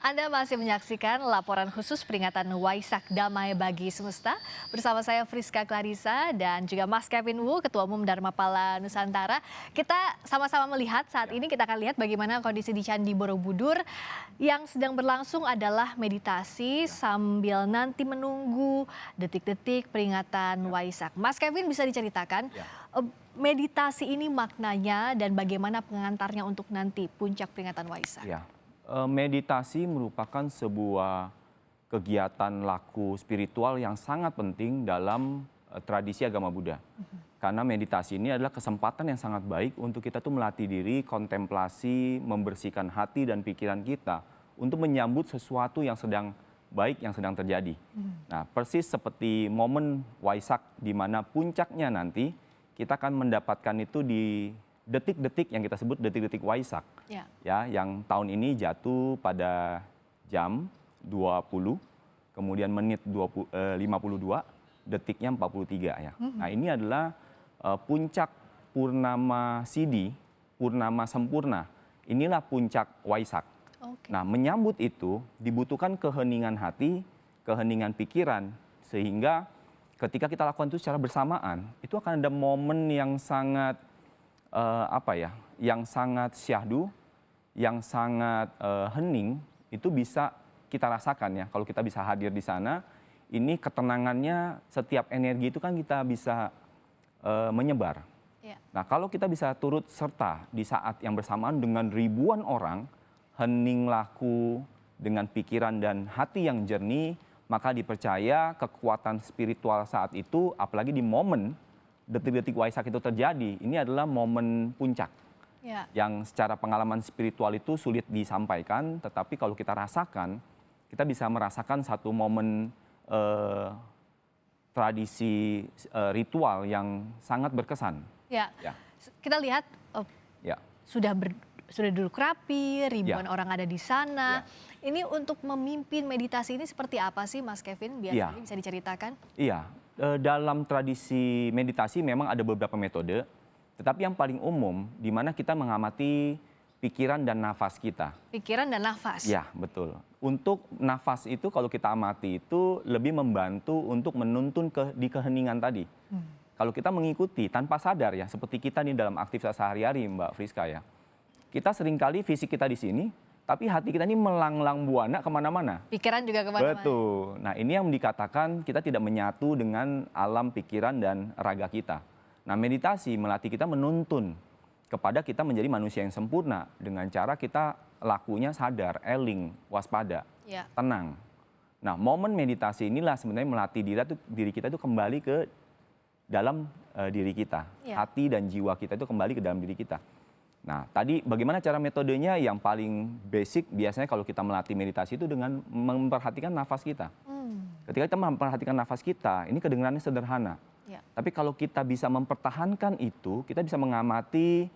Anda masih menyaksikan laporan khusus peringatan Waisak Damai Bagi Semesta bersama saya Friska Clarissa dan juga Mas Kevin Wu, Ketua Umum Dharmapala Nusantara. Kita sama-sama melihat saat ini kita akan lihat bagaimana kondisi di Candi Borobudur yang sedang berlangsung adalah meditasi sambil nanti menunggu detik-detik peringatan Waisak. Mas Kevin bisa diceritakan meditasi ini maknanya dan bagaimana pengantarnya untuk nanti puncak peringatan Waisak? Meditasi merupakan sebuah kegiatan laku spiritual yang sangat penting dalam tradisi agama Buddha. Karena meditasi ini adalah kesempatan yang sangat baik untuk kita tuh melatih diri, kontemplasi, membersihkan hati dan pikiran kita untuk menyambut sesuatu yang sedang baik yang sedang terjadi. Nah, persis seperti momen Waisak di mana puncaknya nanti kita akan mendapatkan itu di detik-detik yang kita sebut detik-detik Waisak, yang tahun ini jatuh pada jam 20, kemudian menit 52, detiknya 43 ya. Nah, ini adalah puncak purnama sidi, purnama sempurna. Inilah puncak Waisak. Nah, menyambut itu dibutuhkan keheningan hati, keheningan pikiran, sehingga ketika kita lakukan itu secara bersamaan, itu akan ada momen yang sangat yang sangat syahdu, yang sangat hening, itu bisa kita rasakan ya. Kalau kita bisa hadir di sana, ini ketenangannya, setiap energi itu kan kita bisa menyebar. Nah, kalau kita bisa turut serta di saat yang bersamaan dengan ribuan orang, hening laku, dengan pikiran dan hati yang jernih, maka dipercaya kekuatan spiritual saat itu, apalagi di momen detik-detik Waisak itu terjadi, ini adalah momen puncak yang secara pengalaman spiritual itu sulit disampaikan, tetapi kalau kita rasakan, kita bisa merasakan satu momen tradisi ritual yang sangat berkesan. Kita lihat sudah duduk rapi, ribuan orang ada di sana. Ini untuk memimpin meditasi ini seperti apa sih Mas Kevin? Biasanya bisa diceritakan? Dalam tradisi meditasi memang ada beberapa metode, tetapi yang paling umum di mana kita mengamati pikiran dan nafas kita. Pikiran dan nafas? Ya, betul. Untuk nafas itu kalau kita amati itu lebih membantu untuk menuntun di keheningan tadi. Kalau kita mengikuti tanpa sadar ya, seperti kita nih dalam aktivitas sehari-hari Mbak Friska ya, kita seringkali fisik kita di sini, tapi hati kita ini melanglang buana kemana-mana. Pikiran juga kemana-mana. Betul. Nah, ini yang dikatakan kita tidak menyatu dengan alam pikiran dan raga kita. Nah, meditasi melatih kita menuntun kepada kita menjadi manusia yang sempurna dengan cara kita lakunya sadar, eling, waspada, tenang. Nah, momen meditasi inilah sebenarnya melatih diri kita itu kembali ke dalam diri kita. Hati dan jiwa kita itu kembali ke dalam diri kita. Nah, tadi bagaimana cara metodenya? Yang paling basic biasanya kalau kita melatih meditasi itu dengan memperhatikan nafas kita. Ketika kita memperhatikan nafas kita, ini kedengarannya sederhana. Tapi kalau kita bisa mempertahankan itu, kita bisa mengamati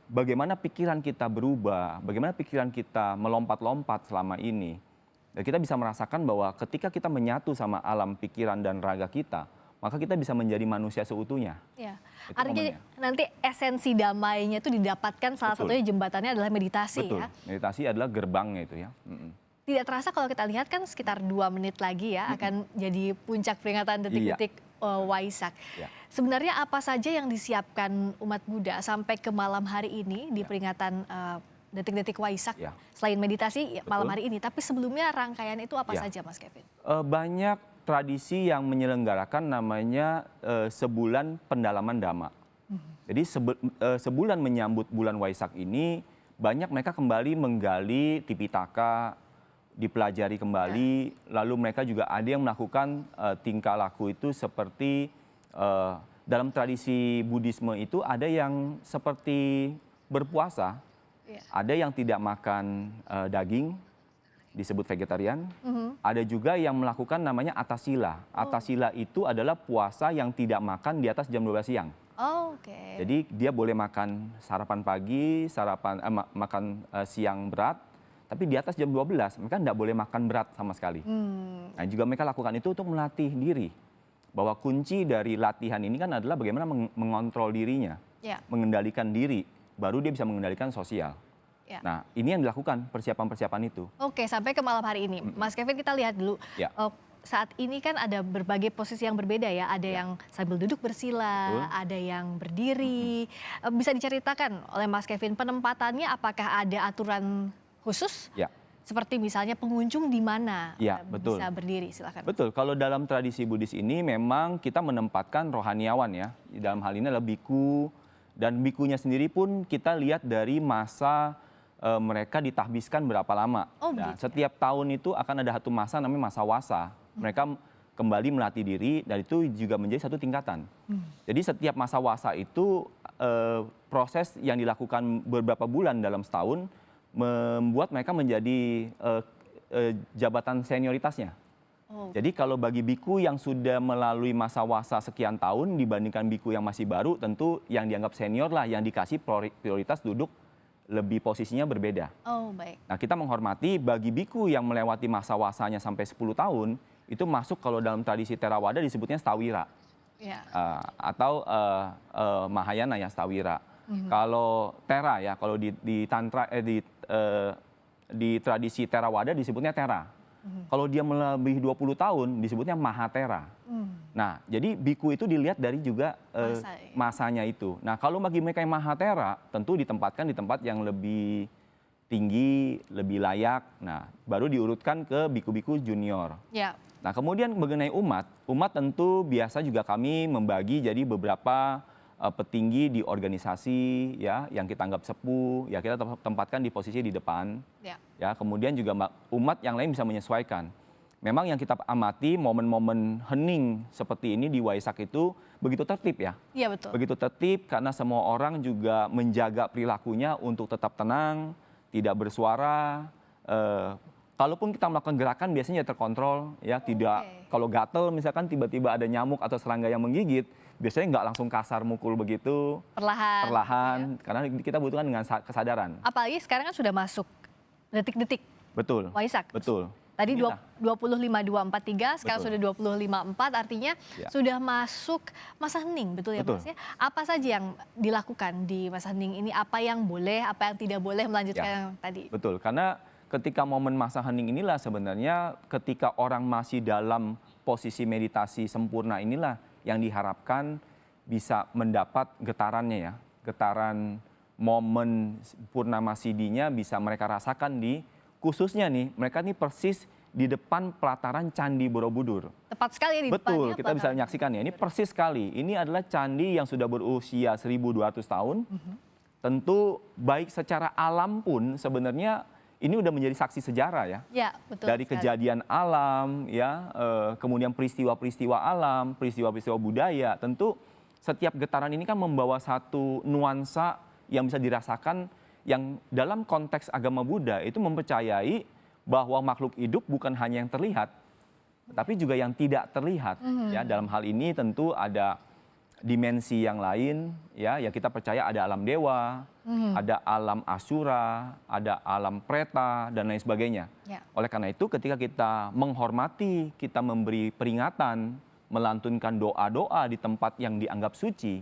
bagaimana pikiran kita berubah, bagaimana pikiran kita melompat-lompat selama ini. Dan kita bisa merasakan bahwa ketika kita menyatu sama alam pikiran dan raga kita, maka kita bisa menjadi manusia seutuhnya. Artinya nanti esensi damainya itu didapatkan salah satunya jembatannya adalah meditasi. Betul. Meditasi adalah gerbangnya itu ya. Tidak terasa kalau kita lihat kan sekitar 2 menit lagi ya akan jadi puncak peringatan detik-detik Waisak. Sebenarnya apa saja yang disiapkan umat Buddha sampai ke malam hari ini di peringatan detik-detik Waisak? Selain meditasi malam hari ini, tapi sebelumnya rangkaian itu apa saja Mas Kevin? Banyak tradisi yang menyelenggarakan namanya sebulan pendalaman Dhamma. Jadi sebulan menyambut bulan Waisak ini, banyak mereka kembali menggali Tipitaka, dipelajari kembali, lalu mereka juga ada yang melakukan tingkah laku itu seperti dalam tradisi Buddhisme itu ada yang seperti berpuasa, ada yang tidak makan daging, disebut vegetarian. Ada juga yang melakukan namanya atasila. Atasila itu adalah puasa yang tidak makan di atas jam 12 siang. Jadi dia boleh makan sarapan pagi, makan siang berat, tapi di atas jam 12 mereka tidak boleh makan berat sama sekali. Nah, juga mereka lakukan itu untuk melatih diri. Bahwa kunci dari latihan ini kan adalah bagaimana mengontrol dirinya, mengendalikan diri, baru dia bisa mengendalikan sosial. Ya. Nah, ini yang dilakukan persiapan-persiapan itu. Oke, sampai ke malam hari ini. Mas Kevin, kita lihat dulu. Ya. Saat ini kan ada berbagai posisi yang berbeda ya. Ada yang sambil duduk bersila, Betul. ada yang berdiri. Bisa diceritakan oleh Mas Kevin penempatannya, apakah ada aturan khusus? Ya. Seperti misalnya pengunjung di mana Ya, betul. bisa berdiri, silakan. Betul, kalau dalam tradisi Buddhis ini memang kita menempatkan rohaniawan ya. Dalam hal ini adalah biku, dan bikunya sendiri pun kita lihat dari masa mereka ditahbiskan berapa lama. Oh, Nah, begitu. setiap tahun itu akan ada satu masa namanya masa wasa. Mereka kembali melatih diri dan itu juga menjadi satu tingkatan. Jadi setiap masa wasa itu proses yang dilakukan beberapa bulan dalam setahun membuat mereka menjadi jabatan senioritasnya. Oh, Jadi kalau bagi biku yang sudah melalui masa wasa sekian tahun dibandingkan biku yang masih baru, tentu yang dianggap senior lah yang dikasih prioritas duduk lebih posisinya berbeda. oh baik. Nah, kita menghormati bagi biku yang melewati masa wasanya sampai 10 tahun, itu masuk kalau dalam tradisi Theravada disebutnya stawira. Ya. Atau Mahayana ya, stawira. Kalau Tera ya, kalau di tantra di tradisi Theravada disebutnya Tera. Kalau dia melebihi 20 tahun disebutnya Mahatera. Nah, jadi biku itu dilihat dari juga Masa, ya. masanya itu. Nah, kalau bagi mereka yang Mahatera tentu ditempatkan di tempat yang lebih tinggi, lebih layak. Nah, baru diurutkan ke biku-biku junior. Ya. Nah, kemudian mengenai umat tentu biasa juga kami membagi jadi beberapa petinggi di organisasi ya yang kita anggap sepuh, ya kita tempatkan di posisi di depan. Ya. Ya, kemudian juga umat yang lain bisa menyesuaikan. Memang yang kita amati momen-momen hening seperti ini di Waisak itu begitu tertib ya. Iya betul. Begitu tertib karena semua orang juga menjaga perilakunya untuk tetap tenang, tidak bersuara. Kalaupun kita melakukan gerakan biasanya terkontrol ya, tidak kalau gatel misalkan tiba-tiba ada nyamuk atau serangga yang menggigit, biasanya nggak langsung kasar mukul begitu, perlahan, karena kita butuhkan dengan kesadaran. Apalagi sekarang kan sudah masuk detik-detik Betul. Waisak. Betul. Tadi Inilah. 25.243, sekarang Betul. sudah 25.4, artinya Ya. sudah masuk masa hening, betul ya Betul. Mas ya? Apa saja yang dilakukan di masa hening ini? Apa yang boleh, apa yang tidak boleh melanjutkan Ya. yang tadi? Betul, karena ketika momen masa hening inilah sebenarnya ketika orang masih dalam posisi meditasi sempurna inilah yang diharapkan bisa mendapat getarannya ya. Getaran momen purnama siddhinya bisa mereka rasakan di khususnya nih, mereka nih persis di depan pelataran Candi Borobudur. Tepat sekali ya di Betul, depannya kita bisa pelataran menyaksikan ya. Ini Borobudur. persis sekali. Ini adalah candi yang sudah berusia 1.200 tahun. Tentu baik secara alam pun sebenarnya ini udah menjadi saksi sejarah ya. Ya, betul. Dari sekali. kejadian alam ya, kemudian peristiwa-peristiwa alam, peristiwa-peristiwa budaya. Tentu setiap getaran ini kan membawa satu nuansa yang bisa dirasakan yang dalam konteks agama Buddha itu mempercayai bahwa makhluk hidup bukan hanya yang terlihat, tapi juga yang tidak terlihat. Ya, dalam hal ini tentu ada dimensi yang lain, ya kita percaya ada alam dewa, ada alam asura, ada alam preta dan lain sebagainya. Ya. Oleh karena itu, ketika kita menghormati, kita memberi peringatan, melantunkan doa-doa di tempat yang dianggap suci,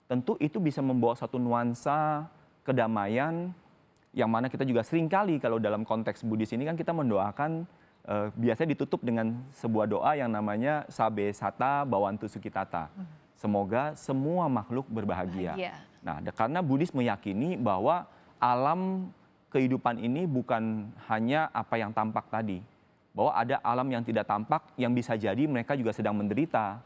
tentu itu bisa membawa satu nuansa kedamaian yang mana kita juga seringkali kalau dalam konteks Buddhis ini kan kita mendoakan biasanya ditutup dengan sebuah doa yang namanya Sabe Sata Bawantu Sukitata. Semoga semua makhluk berbahagia. Bahagia. Nah, karena Buddhis meyakini bahwa alam kehidupan ini bukan hanya apa yang tampak tadi. Bahwa ada alam yang tidak tampak yang bisa jadi mereka juga sedang menderita.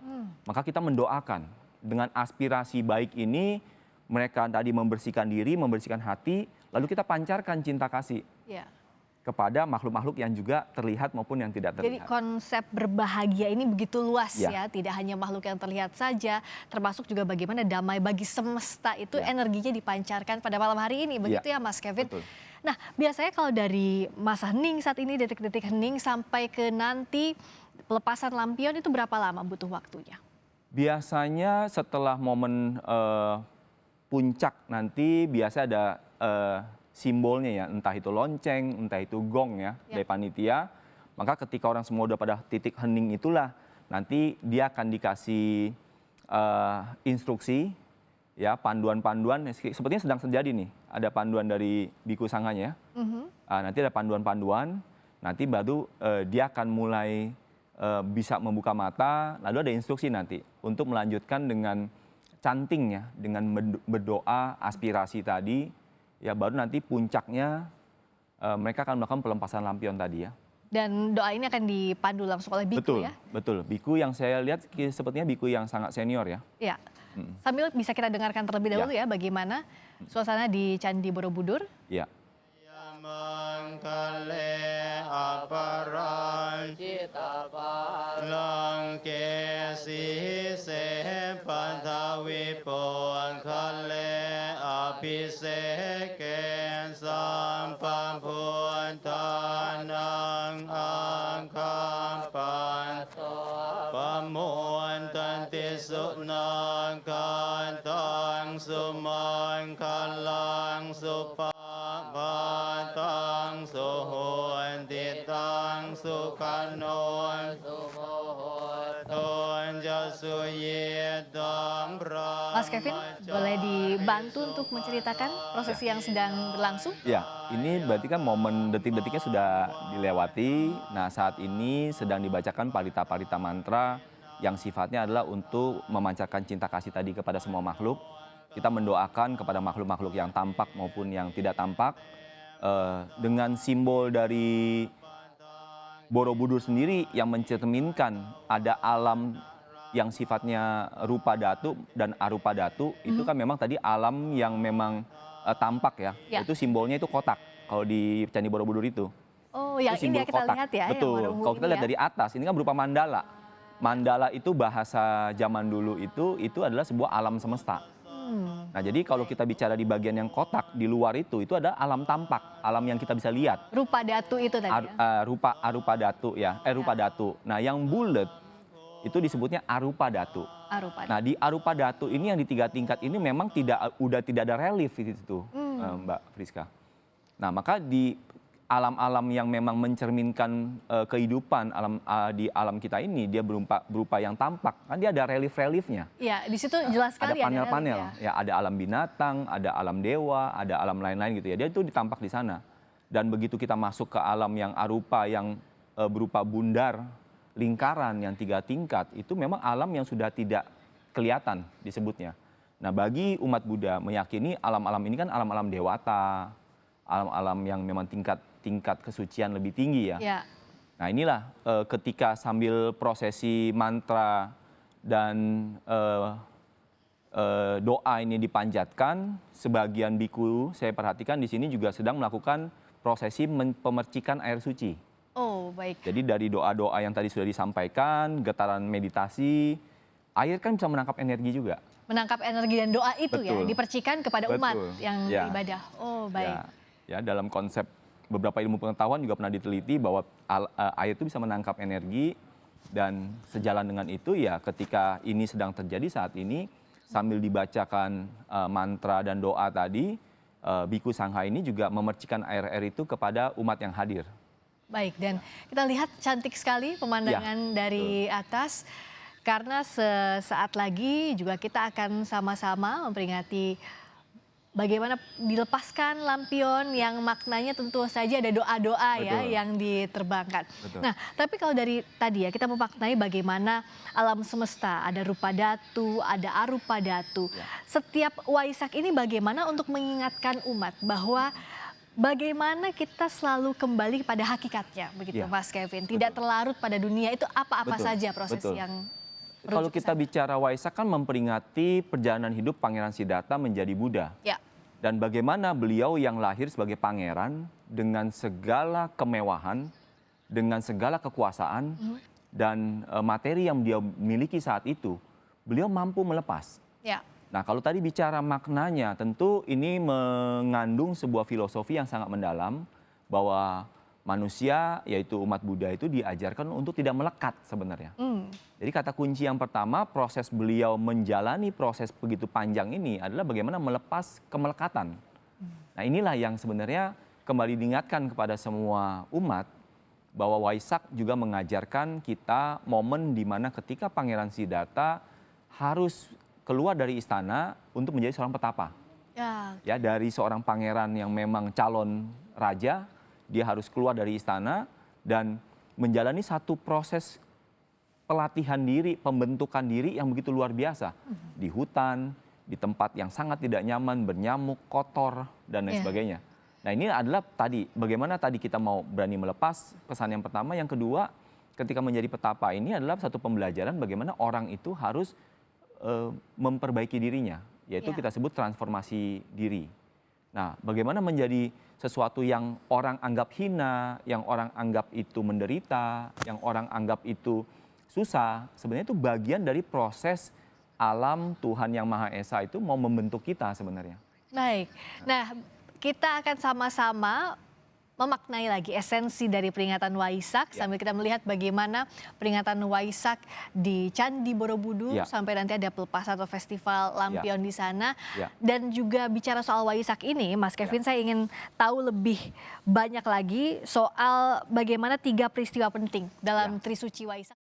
Maka kita mendoakan dengan aspirasi baik ini mereka tadi membersihkan diri, membersihkan hati, lalu kita pancarkan cinta kasih Ya. kepada makhluk-makhluk yang juga terlihat maupun yang tidak Jadi terlihat. konsep berbahagia ini begitu luas Ya. ya, tidak hanya makhluk yang terlihat saja, termasuk juga bagaimana damai bagi semesta itu Ya. energinya dipancarkan pada malam hari ini, begitu ya Mas Kevin? Betul. Nah, biasanya kalau dari masa hening saat ini, detik-detik hening sampai ke nanti pelepasan lampion itu berapa lama butuh waktunya? Biasanya setelah momen puncak nanti biasa ada simbolnya ya, entah itu lonceng, entah itu gong ya, dari panitia. Maka ketika orang semua udah pada titik hening itulah nanti dia akan dikasih instruksi ya panduan-panduan sepertinya sedang terjadi nih. Ada panduan dari Biku Sanghanya. Nanti ada panduan-panduan, nanti baru dia akan mulai bisa membuka mata, lalu ada instruksi nanti untuk melanjutkan dengan cantingnya, dengan berdoa aspirasi tadi, ya baru nanti puncaknya mereka akan melakukan pelepasan lampion tadi ya. Dan doa ini akan dipandu langsung oleh biku ya? Betul. Biku yang saya lihat sepertinya biku yang sangat senior ya. Ya. Sambil bisa kita dengarkan terlebih dahulu ya bagaimana suasana di Candi Borobudur. Ya. Mangkale aparan langkesi se padawi pangkale abhiseken sampampuntanang angkapan pamuan tanti sunang kantang sumangkalang supa batang suhun titang sukanon suhun jasuyedam Mas Kevin, boleh dibantu untuk menceritakan prosesi yang sedang berlangsung? Ya, ini berarti kan momen detik-detiknya sudah dilewati. Nah, saat ini sedang dibacakan parita-parita mantra yang sifatnya adalah untuk memancarkan cinta kasih tadi kepada semua makhluk. Kita mendoakan kepada makhluk-makhluk yang tampak maupun yang tidak tampak. Dengan simbol dari Borobudur sendiri yang mencerminkan ada alam yang sifatnya rupa datu dan arupa datu. Itu kan memang tadi alam yang memang tampak ya. Itu simbolnya itu kotak kalau di Candi Borobudur itu. Oh, yang ini ya kita lihat ya. Betul, kalau kita lihat dari atas ini kan berupa mandala. Mandala itu bahasa zaman dulu itu adalah sebuah alam semesta. Nah, jadi kalau kita bicara di bagian yang kotak, di luar itu ada alam tampak, alam yang kita bisa lihat. Rupa datu itu tadi ya? Arupa datu ya, rupa datu. Nah, yang bulat itu disebutnya arupa datu. Nah, di arupa datu ini yang di 3 tingkat ini memang udah tidak ada relief itu, Mbak Friska. Nah, maka di alam-alam yang memang mencerminkan kehidupan di alam kita ini dia berupa yang tampak kan dia ada relief-reliefnya. Iya, di situ jelas sekali ada panel-panel ya, ada alam binatang, ada alam dewa, ada alam lain-lain gitu ya. Dia itu ditampak di sana. Dan begitu kita masuk ke alam yang arupa yang berupa bundar, lingkaran yang 3 tingkat itu memang alam yang sudah tidak kelihatan disebutnya. Nah, bagi umat Buddha meyakini alam-alam ini kan alam-alam dewata, alam-alam yang memang tingkat kesucian lebih tinggi ya. Nah, inilah ketika sambil prosesi mantra dan doa ini dipanjatkan, sebagian biku saya perhatikan di sini juga sedang melakukan prosesi pemercikan air suci. Oh, baik. Jadi dari doa-doa yang tadi sudah disampaikan, getaran meditasi, air kan bisa menangkap energi juga. Menangkap energi dan doa itu ya, dipercikan kepada umat yang beribadah. Oh, baik. Ya, dalam konsep beberapa ilmu pengetahuan juga pernah diteliti bahwa air itu bisa menangkap energi dan sejalan dengan itu ya ketika ini sedang terjadi saat ini sambil dibacakan mantra dan doa tadi, Biku Sangha ini juga memercikan air-air itu kepada umat yang hadir. Baik, dan kita lihat cantik sekali pemandangan dari atas karena sesaat lagi juga kita akan sama-sama memperingati bagaimana dilepaskan lampion yang maknanya tentu saja ada doa-doa ya yang diterbangkan. Nah, tapi kalau dari tadi ya kita memaknai bagaimana alam semesta, ada rupa datu, ada arupa datu. Setiap Waisak ini bagaimana untuk mengingatkan umat bahwa bagaimana kita selalu kembali pada hakikatnya, begitu Mas Kevin. Tidak terlarut pada dunia itu apa-apa saja proses yang kalau kita bicara Waisak kan memperingati perjalanan hidup Pangeran Siddhartha menjadi Buddha. Dan bagaimana beliau yang lahir sebagai pangeran dengan segala kemewahan, dengan segala kekuasaan dan materi yang dia miliki saat itu, beliau mampu melepas. Nah, kalau tadi bicara maknanya, tentu ini mengandung sebuah filosofi yang sangat mendalam bahwa manusia, yaitu umat Buddha itu diajarkan untuk tidak melekat sebenarnya. Jadi kata kunci yang pertama, proses beliau menjalani proses begitu panjang ini adalah bagaimana melepas kemelekatan. Nah, inilah yang sebenarnya kembali diingatkan kepada semua umat bahwa Waisak juga mengajarkan kita momen di mana ketika Pangeran Siddhartha harus keluar dari istana untuk menjadi seorang petapa. Ya, Ya, dari seorang pangeran yang memang calon raja, dia harus keluar dari istana dan menjalani satu proses pelatihan diri, pembentukan diri yang begitu luar biasa. Di hutan, di tempat yang sangat tidak nyaman, bernyamuk, kotor, dan lain Iya. sebagainya. Nah, ini adalah tadi, bagaimana tadi kita mau berani melepas, pesan yang pertama. Yang kedua, ketika menjadi petapa ini adalah satu pembelajaran bagaimana orang itu harus memperbaiki dirinya, yaitu Iya. kita sebut transformasi diri. Nah, bagaimana menjadi sesuatu yang orang anggap hina, yang orang anggap itu menderita, yang orang anggap itu susah, sebenarnya itu bagian dari proses alam Tuhan Yang Maha Esa itu mau membentuk kita sebenarnya. baik. Nah, kita akan sama-sama memaknai lagi esensi dari peringatan Waisak Ya. sambil kita melihat bagaimana peringatan Waisak di Candi Borobudur Ya. sampai nanti ada pelepas atau festival lampion di sana. Ya. Dan juga bicara soal Waisak ini, Mas Kevin, saya ingin tahu lebih banyak lagi soal bagaimana 3 peristiwa penting dalam Ya. Trisuci Waisak.